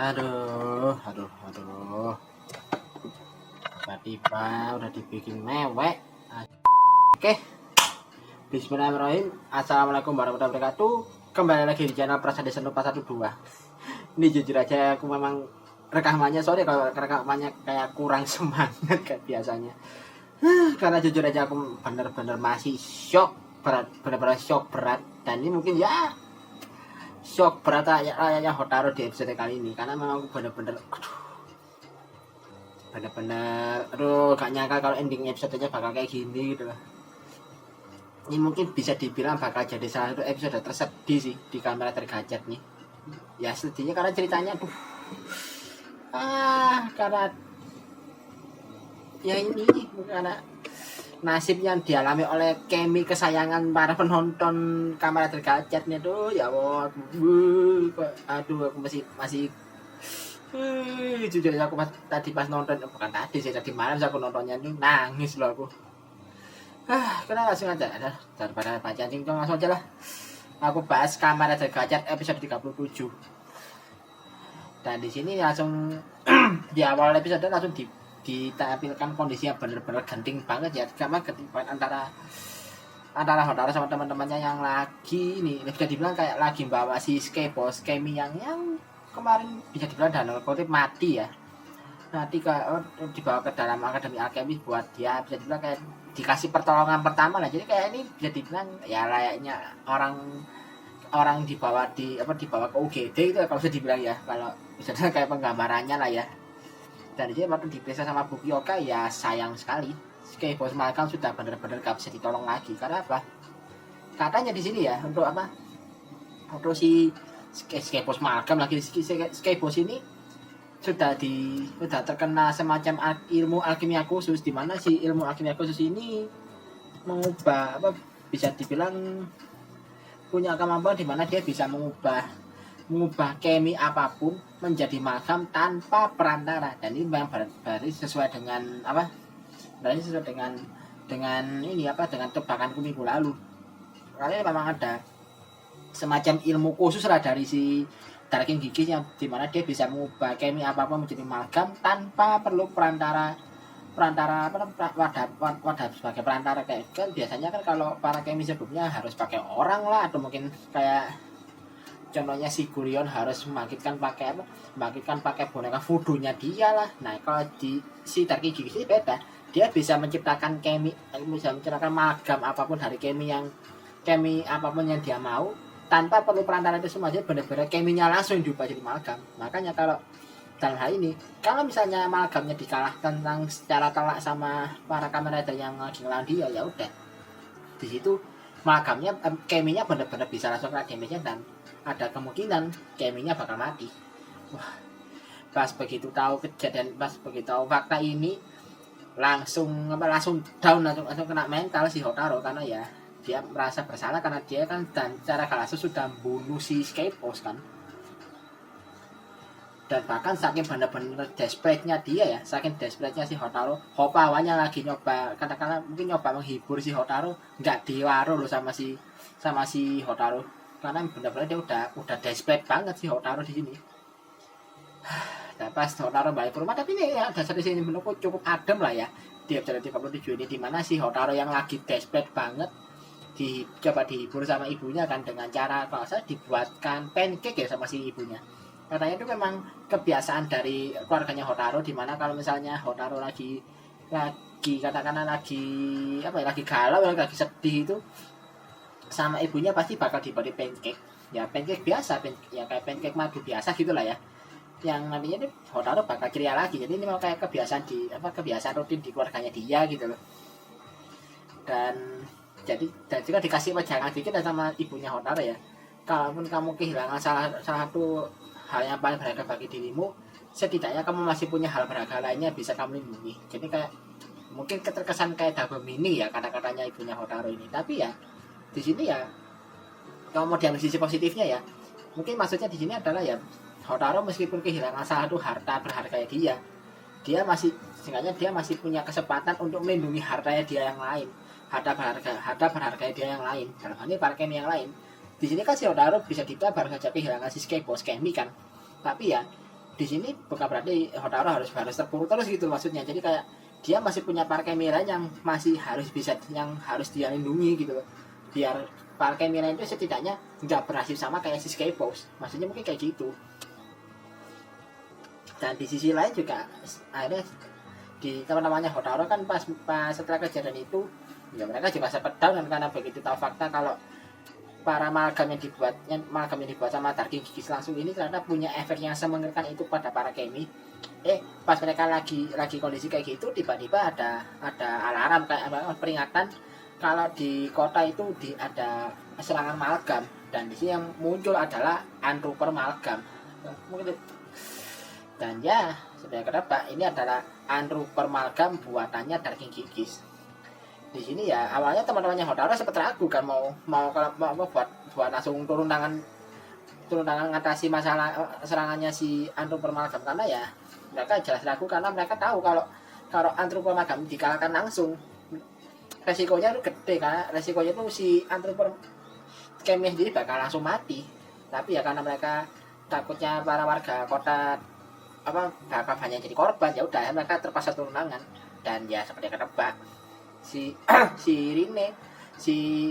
Aduh. Tiba-tiba udah dibikin mewek. Oke. Bismillahirrahmanirrahim. Assalamualaikum warahmatullahi wabarakatuh. Kembali lagi di channel Prasadya Senupa 12. Ini jujur aja aku memang rekamannya, sorry kalau rekamannya kayak kurang semangat kayak biasanya. Karena jujur aja aku bener-bener masih shock berat, bener-bener shock berat. Dan ini mungkin ya shock berat layaknya Hotaru di episode kali ini, karena memang aku bener-bener gak nyangka kalau ending episodenya bakal kayak gini gitu loh. Ini mungkin bisa dibilang bakal jadi salah satu episode tersedih sih di Kamera Tergacet nih. Ya sedihnya karena ceritanya karena ya ini karena nasib yang dialami oleh Kemi kesayangan para penonton Kamera Tergacet nih tuh, ya Allah, aku masih jujur aku tadi pas nonton, bukan tadi sih, tadi malam aku nontonnya nih nangis loh aku. Kita langsung aja daripada pancing langsung aja lah. Aku bahas Kamera Tergacet episode 37. Dan di sini langsung di awal episode langsung ditampilkan kondisi yang benar-benar genting banget ya, karena genting banget antara Hotaru sama teman-temannya yang lagi ini bisa dibilang kayak lagi bawa si Skebos Kemi yang kemarin bisa dibilang dalam kutip mati ya, nanti dibawa ke dalam akademi alkemis buat dia bisa dibilang kayak dikasih pertolongan pertama lah. Jadi kayak ini bisa dibilang ya layaknya orang dibawa ke UGD itu kalau bisa dibilang ya, kalau bisa dibilang kayak penggambarannya lah ya. Dan dia waktu diperiksa sama Bu Kyoka, ya sayang sekali Skebos Malcolm sudah benar-benar gak bisa ditolong lagi. Karena apa? Katanya di sini ya, untuk si Skebos Malcolm lagi, Skebos ini sudah terkena semacam ilmu alkimia khusus, di mana si ilmu alkimia khusus ini mengubah bisa dibilang punya kemampuan di mana dia bisa mengubah Kemi apapun menjadi Malcolm tanpa perantara. Dan ini memang berarti sesuai dengan dengan tebakanku minggu lalu. Karena memang ada semacam ilmu khusus lah dari si Darkin Gigis yang dimana dia bisa mengubah Kemi apapun menjadi Malcolm tanpa perlu wadah sebagai perantara. Kayak kan biasanya kan kalau para Kemi sebelumnya harus pakai orang lah, atau mungkin kayak contohnya si Gurion harus membangkitkan pakai boneka voodoo-nya dia lah. Nah kalau di si Darkin Gigis ini beda, dia bisa menciptakan Kemi, bisa menciptakan Malcolm apapun dari Kemi apapun yang dia mau tanpa perlu perantara itu semua. Jadi benar-benar Keminya langsung diubah jadi Malcolm. Makanya kalau dalam hal ini, kalau misalnya Malcolmnya dikalahkan secara telak sama para Kamen Rider yang lagi ngelawan dia, ya udah di situ Malcolmnya Keminya benar-benar bisa langsung kena damage-nya, dan ada kemungkinan Keminya bakal mati. Wah, pas begitu tahu fakta ini langsung down, langsung kena mental si Hotaru, karena ya dia merasa bersalah karena dia kan dan cara kasus sudah bunuh si Skebos kan. Dan bahkan saking benar-benar desperate-nya dia ya, saking desperate-nya si Hotaru, Hoppa awalnya lagi nyoba menghibur si Hotaru, nggak diwaro loh sama si Hotaru, karena benar-benar dia udah desperate banget si Hotaru di sini. Dan pas Hotaru balik ke rumah, tapi ini ya dasar di sini menurutku cukup adem lah ya di episode 37 ini, dimana si Hotaru yang lagi desperate banget coba dihibur sama ibunya kan, dengan cara kalau saya dibuatkan pancake ya sama si ibunya. Katanya itu memang kebiasaan dari keluarganya Hotaru, dimana kalau misalnya Hotaru lagi katakanlah lagi galau, lagi sedih itu, sama ibunya pasti bakal diberi pancake. Ya pancake biasa, ya kayak pancake madu biasa gitulah ya. Yang nantinya itu Hotaru bakal ceria lagi. Jadi ini mau kayak kebiasaan rutin di keluarganya dia gitu loh. Dan juga dikasih wejangan dikit sama ibunya Hotaru ya. Kalaupun kamu kehilangan salah satu hal yang paling berharga bagi dirimu, setidaknya kamu masih punya hal berharga lainnya bisa kamu lindungi. Jadi kayak mungkin keterkesan kayak double meaning ya kata-katanya ibunya Hotaru ini. Tapi ya di sini ya kalau mau diambil sisi positifnya ya, mungkin maksudnya di sini adalah ya Hotaru meskipun kehilangan salah satu harta berharga dia masih punya kesempatan untuk melindungi hartanya dia yang lain, harta berharga dia yang lain, dalam hal ini para Kemi yang lain. Di sini kan si Hotaru bisa dibilang baru saja kehilangan si Skebos Kemi kan, tapi ya di sini bukan berarti Hotaru harus terpuruk terus gitu maksudnya. Jadi kayak dia masih punya Parque Mira yang masih harus bisa, yang harus dia lindungi gitu loh. Biar Parque Mira itu setidaknya nggak bernasib sama kayak si Skybox. Maksudnya mungkin kayak gitu. Dan di sisi lain juga akhirnya di teman-temannya Hotaru kan pas setelah kejadian itu ya mereka juga sempat down kan, karena begitu tahu fakta kalau para amalgam yang dibuat sama Darking Gigis langsung ini ternyata punya efek yang semengerikan itu pada para Kemi. Pas mereka lagi kondisi kayak gitu, tiba-tiba ada alarm kayak peringatan kalau di kota itu ada serangan amalgam, dan di sini yang muncul adalah Untrooper amalgam. Dan ya sudah kenapa ini adalah Untrooper amalgam buatannya Darking Gigis. Di sini ya awalnya teman-temannya Hotaru sempat ragu kan mau buat langsung turun tangan ngatasi masalah serangannya si Untrooper amalgam, karena ya mereka jelas ragu karena mereka tahu kalau Untrooper amalgam dikalahkan langsung resikonya itu gede, karena resikonya itu si Untrooper Kemi sendiri bakal langsung mati. Tapi ya karena mereka takutnya para warga kota bakal banyak jadi korban, ya udah mereka terpaksa turun tangan. Dan ya seperti kata Pak, si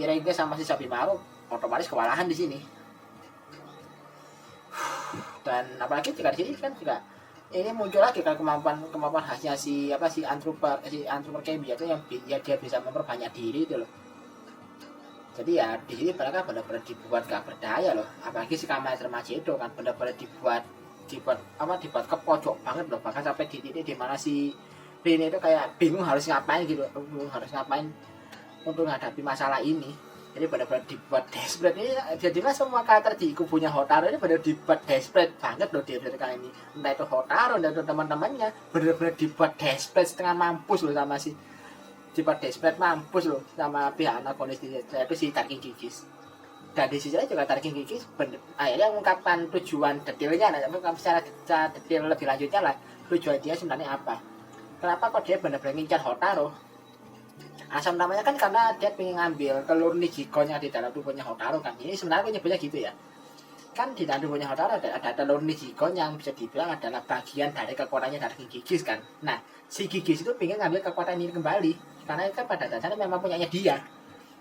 Renge sama si Sabimaru otomatis kewalahan di sini. Dan apalagi juga di sini kan juga ini muncul lagi kan kemampuan khasnya si Untrooper Kemi itu yang dia bisa memperbanyak diri itu loh. Jadi ya di sini mereka benar-benar dibuat gak berdaya loh. Apalagi si Kamen Magedo kan benar-benar dibuat ke pojok banget loh. Bahkan sampai di titik di mana si Rin itu kayak bingung harus ngapain untuk menghadapi masalah ini. Jadi benar-benar dibuat desperate. Ini jadilah semua karakter di kubunya Hotaru ini benar dibuat desperate banget loh di episode kali ini. Entah itu Hotaru dan teman-temannya benar-benar dibuat desperate setengah mampus loh sama si pihak antagonis itu si Darking Gigis. Dan di sisi lain juga Darking Gigis akhirnya mengungkapkan tujuan detailnya, secara detail lebih lanjutnya lah tujuan dia sebenarnya apa. Kenapa kok dia benar-benar ngincar Hotaru? Asal namanya kan karena dia pengen ngambil telur Nijiko-nya di dalam tubuhnya Hotaru kan. Ini sebenarnya nyebutnya gitu ya. Kan di dalam tubuhnya Hotaru ada telur Nijiko yang bisa dibilang adalah bagian dari kekuatannya Darking Gigis kan. Nah, si Gigis itu pengen ngambil kekuatan ini kembali. Karena kan pada dasarnya memang punyanya dia.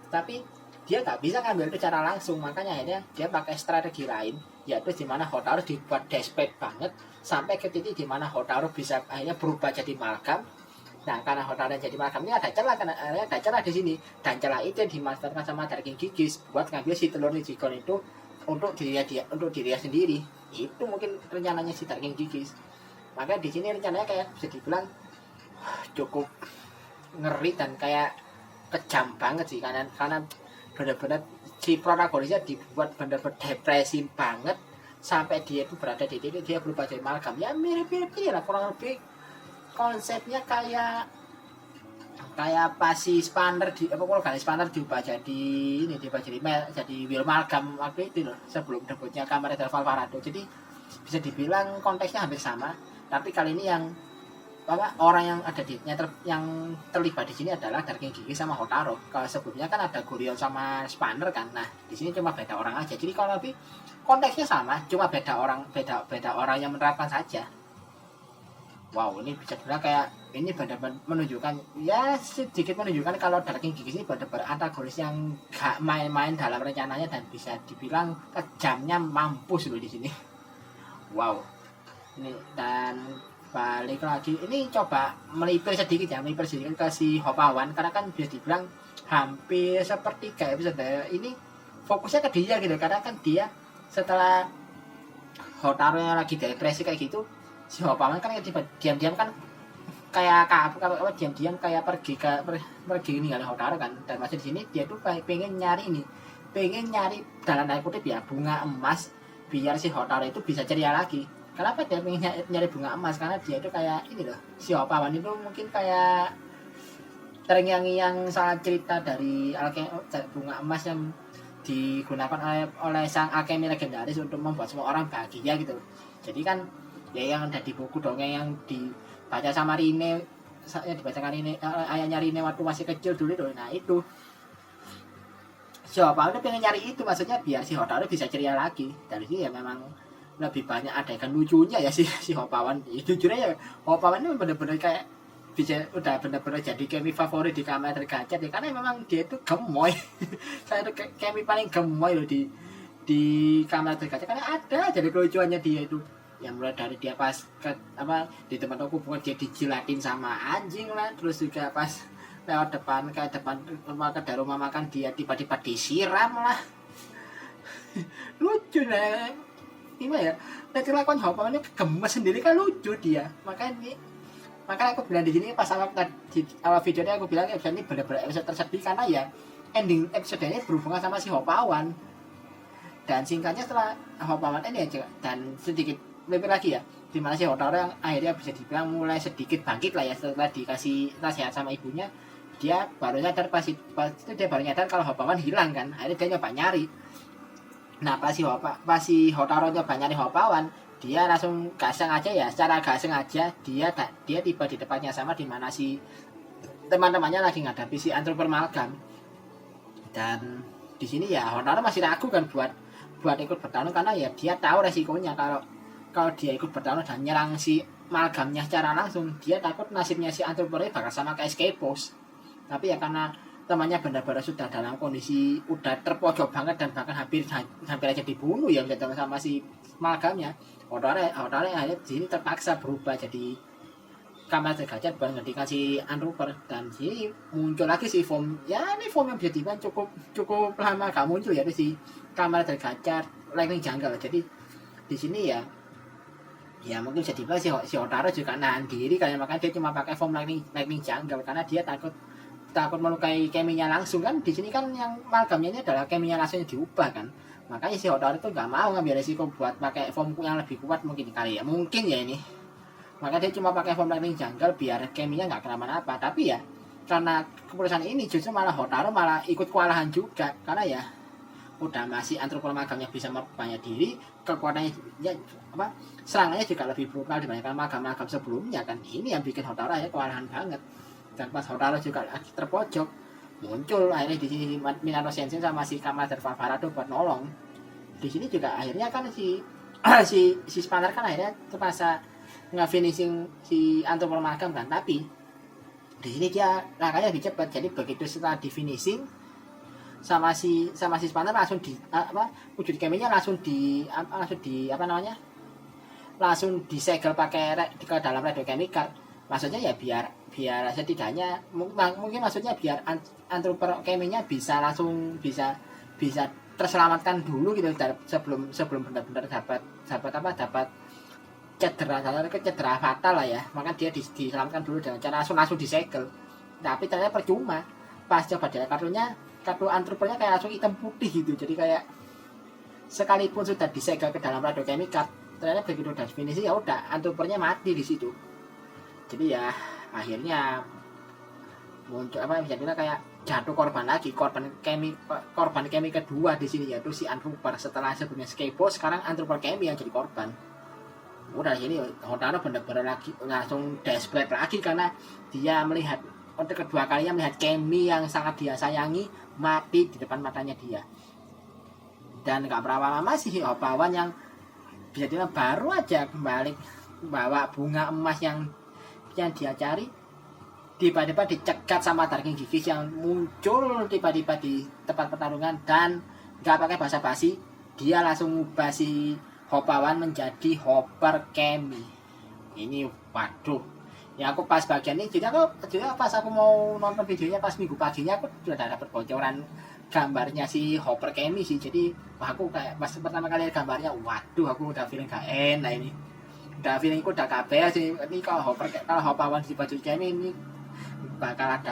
Tapi dia nggak bisa ngambil itu secara langsung. Makanya akhirnya dia pakai strategi lain, yaitu di mana Hotaru dibuat desperate banget sampai ke titik di mana Hotaru bisa akhirnya berubah jadi amalgam. Nah, karena Hotaru jadi amalgam ini ada celah di sini, dan celah itu dimanfaatkan sama Darking Gigis buat ngambil si telur Nijiko itu untuk dirinya sendiri. Itu mungkin rencananya si Darking Gigis. Maka di sini rencananya kayak bisa dibilang cukup ngeri dan kayak kejam banget sih, karena benar-benar si protagonisnya dibuat benar-benar depresi banget sampai dia itu berada di titik dia berubah jadi amalgam. Ya mirip-mirip ini lah kurang lebih konsepnya kayak pas si Spanner Spanner diubah jadi Will Amalgam waktu itu loh, sebelum debutnya Kamen Rider Valvarado. Jadi bisa dibilang konteksnya hampir sama, tapi kali ini yang orang yang yang terlibat di sini adalah Darking Gigis sama Hotaru. Kalau sebelumnya kan ada Gurion sama Spanner kan. Nah, di sini cuma beda orang aja. Jadi kalau lebih konteksnya sama, cuma beda orang yang menerapkan saja. Wow, ini bisa dibilang kayak ini benar-benar menunjukkan, ya sedikit menunjukkan kalau Darking Gigis ini benar-benar antagonis yang gak main-main dalam rencananya dan bisa dibilang kejamnya mampus loh di sini. Wow. Ini dan balik lagi ini coba melipir sedikit ke si Hoppawan, karena kan bisa dibilang hampir sepertiga episode ini fokusnya ke dia gitu, karena kan dia setelah Hotaru yang lagi depresi kayak gitu, si Hoppawan kan diam-diam kan kayak diam-diam kayak pergi ninggalin Hotaru kan. Dan masih di sini dia tuh pengen nyari dalam tanda kutip ya bunga emas biar si Hotaru itu bisa ceria lagi. Kenapa dia pengen nyari bunga emas? Karena dia itu kayak ini loh, si Hoppawan itu mungkin kayak terngiang-ngiang salah cerita dari bunga emas yang digunakan oleh sang alkemi legendaris untuk membuat semua orang bahagia gitu. Jadi kan ya yang ada di buku dongeng yang dibaca sama Rine, yang dibacakan Rine, ayahnya Rine waktu masih kecil dulu itu. Nah itu si Hoppawan itu pengen nyari itu, maksudnya biar si Hotaru bisa ceria lagi. Dari sini ya memang lebih banyak adegan lucunya ya si Hopawan. Ya, jujur aja Hopawan ini bener-bener kayak bisa udah bener-bener jadi kemi favorit di Kamar Tergacet ya, karena memang dia itu gemoy. Saya itu kemi paling gemoy loh di Kamar Tergacet, karena ada jadi kelucuannya dia itu, yang mulai dari dia pas ke apa di tempat aku bukan dia dijilatin sama anjing lah, terus juga pas lewat depan rumah ke rumah makan dia tiba-tiba disiram lah. Lucu lah gimana ya, nanti lakukan Hopawan ini gemes sendiri kan lucu dia, makanya aku bilang di sini pas di awal videonya aku bilang episode ini benar-benar episode tersedih, karena ya ending episode ini berhubungan sama si Hopawan. Dan singkatnya setelah Hopawan ini aja, dan sedikit lebih lagi ya, dimana si Hotaru yang akhirnya bisa dibilang mulai sedikit bangkit lah ya setelah dikasih nasihat sama ibunya. Dia baru sadar pas itu dia baru nyadar kalau Hopawan hilang kan, akhirnya dia nyoba nyari. Nah pas si Hotaru nyoba nyari Hopawan, dia langsung gak sengaja ya, secara gak sengaja dia tiba di tempatnya sama di mana si teman-temannya lagi ngadapi si Antropper Malgam. Dan di sini ya Hotaru masih ragu kan buat ikut bertarung, karena ya dia tahu resikonya kalau dia ikut bertarung dan nyerang si Malgamnya secara langsung, dia takut nasibnya si Antropper bakal sama kayak Skypos. Tapi ya karena temannya benar-benar sudah dalam kondisi udah terpojok banget dan bahkan hampir aja dibunuh ya sama si Malgamnya, Hotaru akhirnya di sini terpaksa berubah jadi Kamar Tergacet buat ngertikan si Antropper. Dan sini muncul lagi si form, ya ini form yang bisa dibilang cukup lama gak muncul ya, si Kamar Tergacet Lightning Jungle. Jadi di sini ya mungkin bisa dibilang si Hotaru juga nahan diri, kayak makanya dia cuma pakai form Lightning Jungle, karena dia takut melukai keminya langsung kan. Di sini kan yang Malgamnya ini adalah keminya langsung diubah kan, makanya si Hotaru itu nggak mau ngambil resiko buat pakai form yang lebih kuat mungkin ya ini, maka dia cuma pakai form Lightning Jungle biar keminya nggak kenapa-napa. Tapi ya karena keputusan ini justru malah Hotaru malah ikut kewalahan juga, karena ya udah masih Antropper Malgamnya bisa memperbanyak diri, kekuatannya ya, serangannya juga lebih brutal dibandingkan Malgam sebelumnya kan. Ini yang bikin Hotaru ya kewalahan banget. Dan pas Hotaru juga lagi terpojok, muncul akhirnya di sini Minato Sensei sama si Kamada Valvarado buat nolong. Di sini juga akhirnya kan si Spanner kan akhirnya terpaksa nge-finishing si Antropper Malgam kan. Tapi di sini dia langkahnya lebih cepat, jadi begitu setelah di finishing sama si Spanner langsung wujud keminya langsung langsung disegel pakai ke dalam radio chemical. Maksudnya ya biar setidaknya mungkin maksudnya biar Antropper keminya bisa langsung bisa terselamatkan dulu gitu sebelum benar-benar dapat cedera fatal lah ya. Maka dia diselamatkan dulu dengan cara langsung disegel. Tapi ternyata percuma, pas coba dia kartu Antroppernya kayak langsung hitam putih gitu. Jadi kayak sekalipun sudah disegel ke dalam radio chemical, ternyata begitu udah finishing ya udah Antroppernya mati di situ. Jadi ya akhirnya muncul bisa bilang kayak jatuh korban lagi, korban kemi kedua di sini, yaitu si Antropper. Setelah sebelumnya Skypos, sekarang Antropper kemi yang jadi korban. Udah sini Hotaru benar-benar lagi langsung desperate lagi, karena dia melihat untuk kedua kalinya melihat kemi yang sangat dia sayangi mati di depan matanya dia. Dan gak berapa lama sih Hopawan yang bisa dibilang baru aja kembali bawa bunga emas yang dia cari, tiba-tiba dicegat sama Darking Gigis yang muncul tiba-tiba di tempat pertarungan, dan gak pakai basa-basi dia langsung ngubah si Hopawan menjadi Hopper Kemi. Ini waduh ya, aku pas bagian ini juga pas aku mau nonton videonya pas minggu paginya, aku sudah dapat bocoran gambarnya si Hopper Kemi sih. Jadi aku kayak pas pertama kali gambarnya, waduh aku udah feeling gak enak ini. Udah feelingku udah kabeh sih ini, kalau Hopawan di baju Kemi ini bakal ada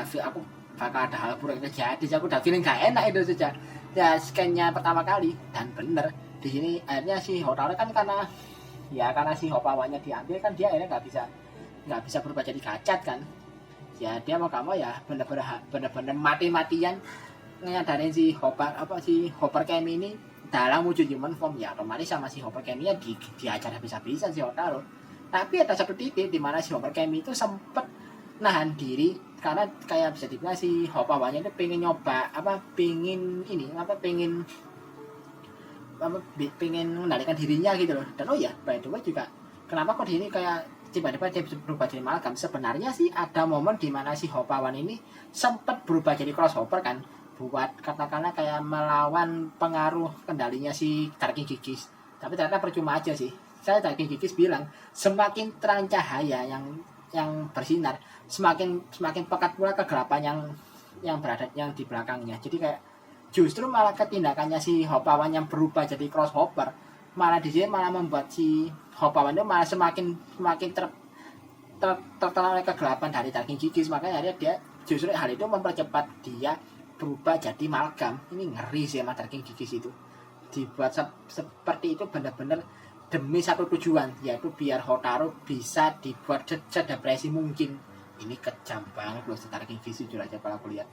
hal buruk yang terjadi. Aku udah feeling gak enak itu sejak ya scan-nya pertama kali. Dan bener di sini akhirnya si Hotaru kan karena si Hopawannya diambil kan, dia akhirnya nggak bisa berubah jadi kacat kan. Ya dia mau kamu ya bener-bener mati-matian nyadarin si Hopper Kemi ini dalam wujud human form. Ya otomatis sama si Hopper Kemi-nya diajar habis-habisan si Hotaru. Tapi ada satu titik di mana si Hopper Kemi itu sempet nahan diri, karena kayak bisa dibilang si Hopawannya itu pengen nyoba pengen pengen mengendalikan dirinya gitu loh. Dan oh ya, by the way juga kenapa kok di ini kayak tiba-tiba dia berubah jadi Malcolm? Sebenarnya sih ada momen di mana si Hoppawan ini sempat berubah jadi crossover kan, buat katakanlah kayak melawan pengaruh kendalinya si Darky Gigis. Tapi ternyata percuma aja sih. Saya Darky Gigis bilang semakin terang cahaya yang bersinar, semakin pekat pula kegelapan yang berada yang di belakangnya. Jadi kayak justru malah ketindakannya si Hoppawan yang berubah jadi crossover malah di sini malah membuat si Hoppawan itu malah semakin tertelan oleh kegelapan dari Darky Gigis. Makanya dia justru hal itu mempercepat dia berubah jadi Malcolm. Ini ngeri sih sama Darky Gigis itu. Dibuat seperti itu benar-benar demi satu tujuan, yaitu biar Hotaru bisa dibuat sedepresi mungkin. Ini kejam banget loh Darky Gigis, jujur aja kalau aku lihat.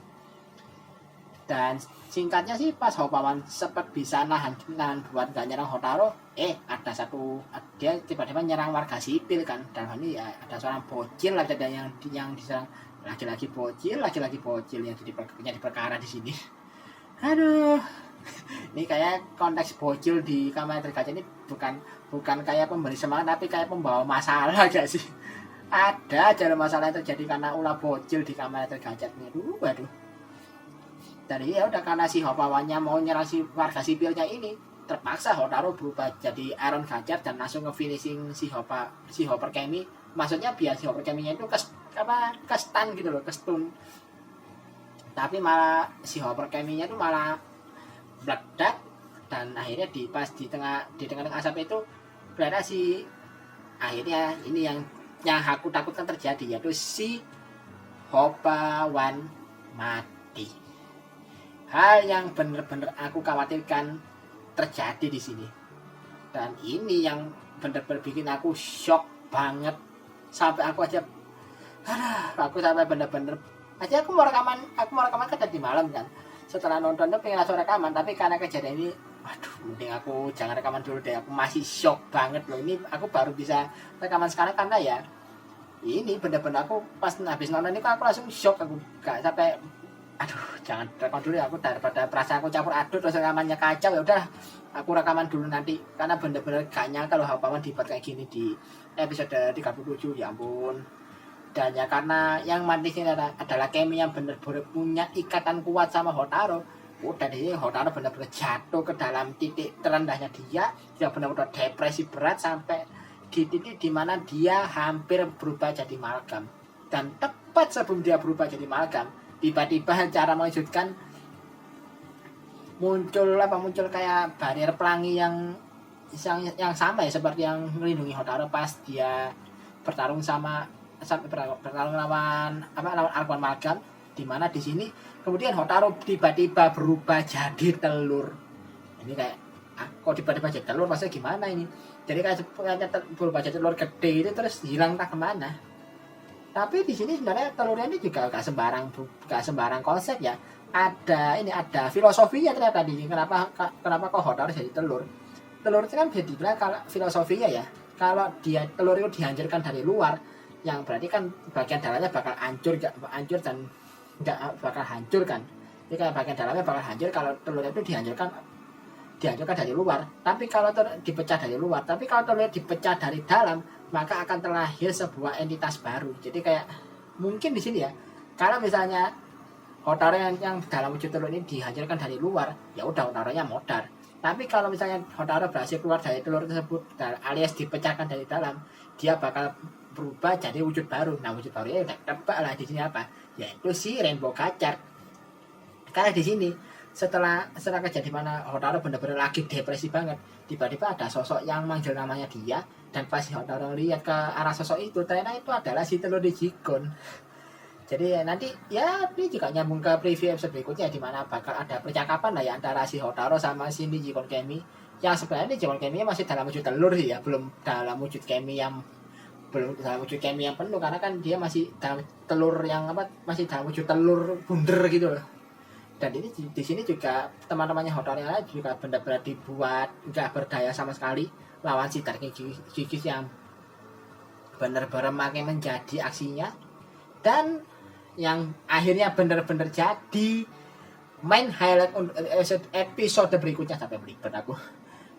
Dan singkatnya sih pas Hoppawan sempat bisa nahan buat gak nyerang Hotaru, ada dia tiba-tiba nyerang warga sipil kan. Dan ini ya ada seorang bocil ada yang diserang laki-laki bocil yang jadi perkara di sini. Aduh. Ini kayak konteks bocil di Kamen Rider Gachet ini bukan kayak pemberi semangat tapi kayak pembawa masalah gak sih? Ada aja masalah yang terjadi karena ulah bocil di Kamen Rider Gachet ini. Waduh. Dari ya udah karena si Hoppawannya mau nyerang si warga sipilnya ini, terpaksa Hotaru berubah jadi Iron Gachet dan langsung nge-finishing si Hopper Kemi. Maksudnya biar si Hopper Kemi-nya itu ke-stun gitu loh, ke-stun. Tapi malah si Hopper Kemi-nya itu malah meledak dan akhirnya pas di tengah asap itu ternyata akhirnya ini yang aku takutkan terjadi, yaitu si Hoppawan mati. Hal yang benar-benar aku khawatirkan terjadi di sini. Dan ini yang benar-benar bikin aku shock banget. Sampai aku sampai benar-benar aku mau rekaman kan tadi malam kan. Setelah nonton tuh pengen langsung rekaman, tapi karena kejadian ini mending aku jangan rekaman dulu deh. Aku masih shock banget loh. Ini aku baru bisa rekaman sekarang karena ya ini benar-benar aku pas habis nonton ini aku langsung shock. Aku gak sampai jangan rekam dulu ya, aku daripada perasaan aku campur aduk terus rekamannya kacau. Ya udah aku rekaman dulu nanti karena bener-bener gak nyangka loh Hoppawan dibuat kayak gini di episode 37. Ya ampun. Dan ya karena yang mati ini adalah Kemi yang bener-bener punya ikatan kuat sama Hotaru. Udah deh Hotaru bener-bener jatuh ke dalam titik terendahnya dia bener-bener depresi berat sampai di titik dimana dia hampir berubah jadi Malcolm. Dan tepat sebelum dia berubah jadi Malcolm, tiba-tiba cara mewujudkan muncul kayak barrier pelangi yang sama ya seperti yang melindungi Hotaru pas dia bertarung lawan Argon Malcolm, di mana di sini kemudian Hotaru tiba-tiba berubah jadi telur. Ini kayak kok tiba-tiba jadi telur, maksudnya gimana ini? Jadi kayak berubah jadi telur gede itu terus hilang tak kemana. Tapi di sini sebenarnya telurnya ini juga gak sembarang konsep ya. Ada filosofinya ternyata di sini. Kenapa kok Hotaru jadi telur? Telur itu kan bisa dibilang kalau filosofinya ya. Kalau telur itu dihancurkan dari luar, yang berarti kan bagian dalamnya bakal hancur dan nggak bakal hancur kan. Jadi kayak bagian dalamnya bakal hancur kalau telur itu dihancurkan dari luar. Tapi kalau dipecah dari luar, tapi kalau telur dipecah dari dalam, maka akan terlahir sebuah entitas baru. Jadi kayak mungkin di sini ya, kalau misalnya Hotaru yang dalam wujud telur ini dihancurkan dari luar, ya udah Hotarunya modar. Tapi kalau misalnya Hotaru berhasil keluar dari telur tersebut alias dipecahkan dari dalam, dia bakal berubah jadi wujud baru. Nah, wujud barunya udah tebak lah di sini apa? Yaitu si Rainbow Gachet. Karena di sini setelah kejadian mana Hotaru benar-benar lagi depresi banget, tiba-tiba ada sosok yang manggil namanya dia, dan pas Hotaru lihat ke arah sosok itu, ternyata itu adalah si telur Digimon. Jadi nanti ya ini juga nyambung ke preview episode berikutnya, di mana bakal ada percakapan lah ya antara si Hotaru sama si Digimon Kemi. Yang sebenarnya Digimon Kemi masih dalam wujud telur sih ya, belum dalam wujud Kemi yang penuh, karena kan dia masih dalam telur masih dalam wujud telur bunder gitu loh. Dan ini di sini juga teman-temannya Hotaru yang lain juga benar-benar dibuat nggak berdaya sama sekali lawan si Darky Gigis yang benar-benar makin menjadi aksinya. Dan yang akhirnya benar-benar jadi main highlight episode berikutnya, sampai belibet aku.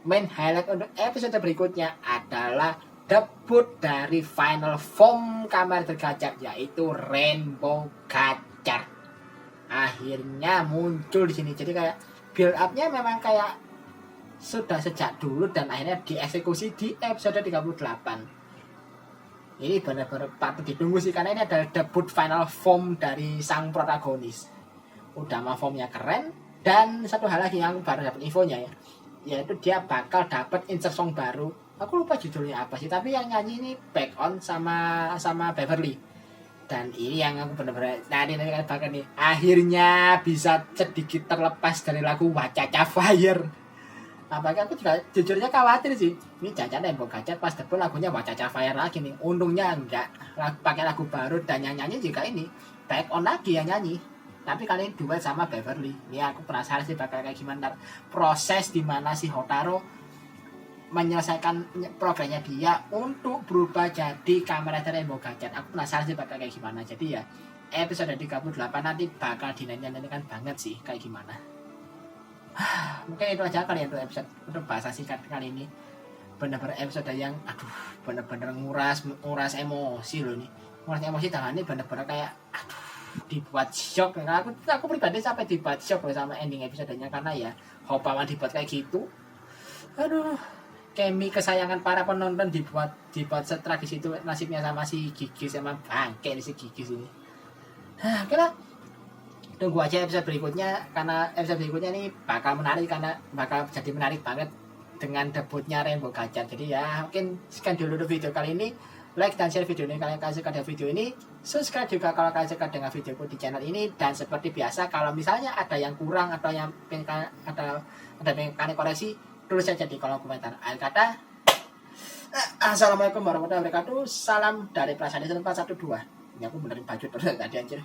main highlight untuk episode berikutnya adalah debut dari final form Kamen Rider Gachat, yaitu Rainbow Gachat. Akhirnya muncul di sini. Jadi kayak build up-nya memang kayak sudah sejak dulu dan akhirnya dieksekusi di episode 38. Ini benar-benar patut ditunggu sih, karena ini adalah debut final form dari sang protagonis. Udah mah formnya keren, dan satu hal lagi yang baru dapat infonya ya, yaitu dia bakal dapat insert song baru. Aku lupa judulnya apa sih, tapi yang nyanyi ini Back On sama Beverly. Dan ini yang aku benar-benar nanti bakal nih akhirnya bisa sedikit terlepas dari lagu Wacaca Fire. Apalagi aku juga jujurnya khawatir sih, ini jajan Rainbow Gachat pas debut lagunya Wacaca Fire lagi nih. Untungnya enggak, pakai lagu baru dan yang nyanyi juga ini Back On lagi yang nyanyi, tapi kali ini duet sama Beverly. Ini aku penasaran sih bakal kayak gimana proses dimana si Hotaru menyelesaikan programnya dia untuk berubah jadi Kamen Rider Rainbow Gachat. Aku penasaran sih bakal kayak gimana. Jadi ya episode 38 nanti bakal dinantikan banget sih kayak gimana. Mungkin itu aja kali ya untuk episode, untuk bahasa singkat kali ini. Bener-bener episode yang bener-bener nguras emosi loh nih. Nguras emosi tangan ini bener-bener kayak dibuat shock. Nah, aku pribadi sampai dibuat shock loh sama ending episodenya, karena ya Hoppawan dibuat kayak gitu. Kemi kesayangan para penonton dibuat setragis itu nasibnya sama si Gigis, sama bangke nih si Gigis ini. Kira tunggu aja episode berikutnya, karena episode berikutnya ini bakal menarik, karena bakal jadi menarik banget dengan debutnya Rainbow Gachat. Jadi ya mungkin sekian dulu video kali ini. Like dan share video ini kalian suka dengan video ini. Subscribe juga kalau kalian suka dengan videoku di channel ini. Dan seperti biasa, kalau misalnya ada yang kurang atau yang pengen ada kalian koreksi, tulis saja di kolom komentar. Akhir kata, assalamualaikum warahmatullahi wabarakatuh. Salam dari Prasadi 412. Ini aku benerin baju terus tadi anjir.